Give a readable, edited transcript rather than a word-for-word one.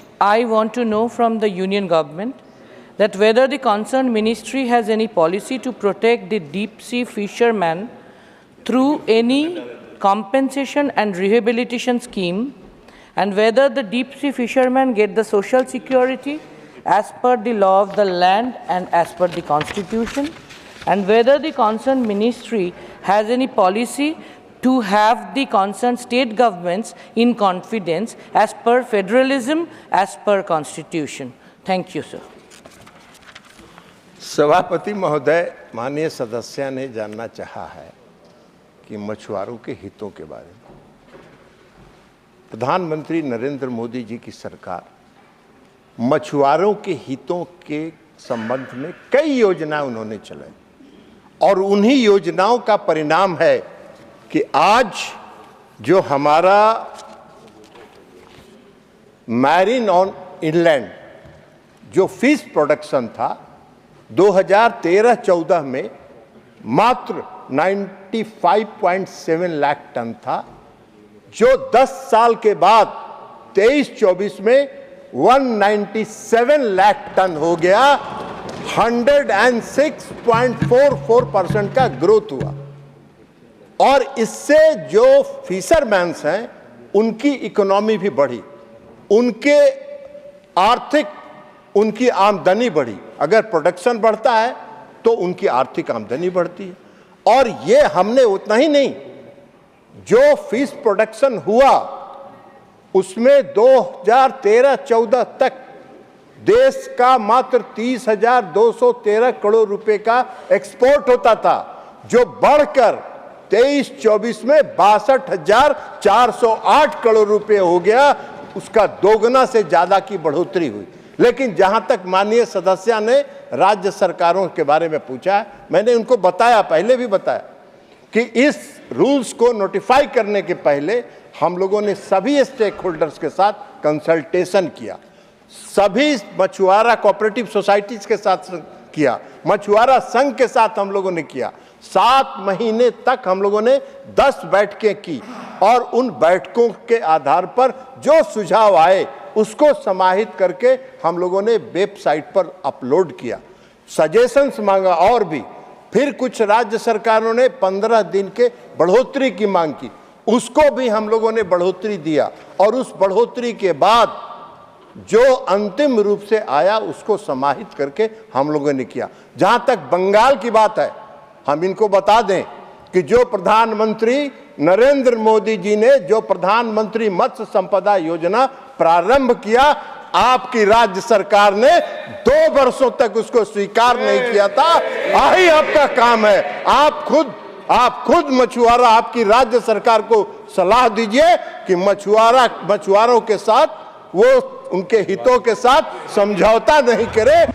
I want to know from the union government that whether the concerned ministry has any policy to protect the deep sea fishermen through any compensation and rehabilitation scheme, and whether the deep sea fishermen get the social security as per the law of the land and as per the constitution, and whether the concerned ministry has any policy to have the concerned state governments in confidence as per federalism, as per constitution. Thank you, sir. सभापति महोदय, माननीय सदस्य ने जानना चाहा है कि मछुआरों के हितों के बारे में। प्रधानमंत्री नरेंद्र मोदी जी की सरकार मछुआरों के हितों के संबंध में कई योजनाएं उन्होंने चलाई और उन्हीं योजनाओं का परिणाम है कि आज जो हमारा मैरीन ऑन इनलैंड जो फिश प्रोडक्शन था 2013-14 में मात्र 95.7 लाख टन था, जो 10 साल के बाद 23-24 में 197 लाख टन हो गया। 106.44% का ग्रोथ हुआ और इससे जो फिशरमैन्स हैं उनकी इकोनॉमी भी बढ़ी, उनकी आमदनी बढ़ी। अगर प्रोडक्शन बढ़ता है तो उनकी आर्थिक आमदनी बढ़ती है। और ये हमने उतना ही नहीं, जो फिश प्रोडक्शन हुआ उसमें 2013-14 तक देश का मात्र 30,213 करोड़ रुपए का एक्सपोर्ट होता था, जो बढ़कर 23-24 में 62,408 करोड़ रुपए हो गया। उसका दोगुना से ज्यादा की बढ़ोतरी हुई। लेकिन जहां तक माननीय सदस्य ने राज्य सरकारों के बारे में पूछा, मैंने उनको बताया, पहले भी बताया कि इस रूल्स को नोटिफाई करने के पहले हम लोगों ने सभी स्टेक होल्डर्स के साथ कंसल्टेशन किया, सभी मछुआरा कोऑपरेटिव सोसाइटीज के साथ किया, मछुआरा संघ के साथ हम लोगों ने किया। 7 महीने तक हम लोगों ने 10 बैठकें की और उन बैठकों के आधार पर जो सुझाव आए उसको समाहित करके हम लोगों ने वेबसाइट पर अपलोड किया, सजेशंस मांगा और भी। फिर कुछ राज्य सरकारों ने 15 दिन के बढ़ोतरी की मांग की, उसको भी हम लोगों ने बढ़ोतरी दिया और उस बढ़ोतरी के बाद जो अंतिम रूप से आया उसको समाहित करके हम लोगों ने किया। जहां तक बंगाल की बात है, हम इनको बता दें कि जो प्रधानमंत्री नरेंद्र मोदी जी ने जो प्रधानमंत्री मत्स्य संपदा योजना प्रारंभ किया, आपकी राज्य सरकार ने 2 वर्षों तक उसको स्वीकार नहीं किया था। यही आपका काम है। आप खुद मछुआरा, आपकी राज्य सरकार को सलाह दीजिए कि मछुआरों के साथ वो उनके हितों के साथ समझौता नहीं करे।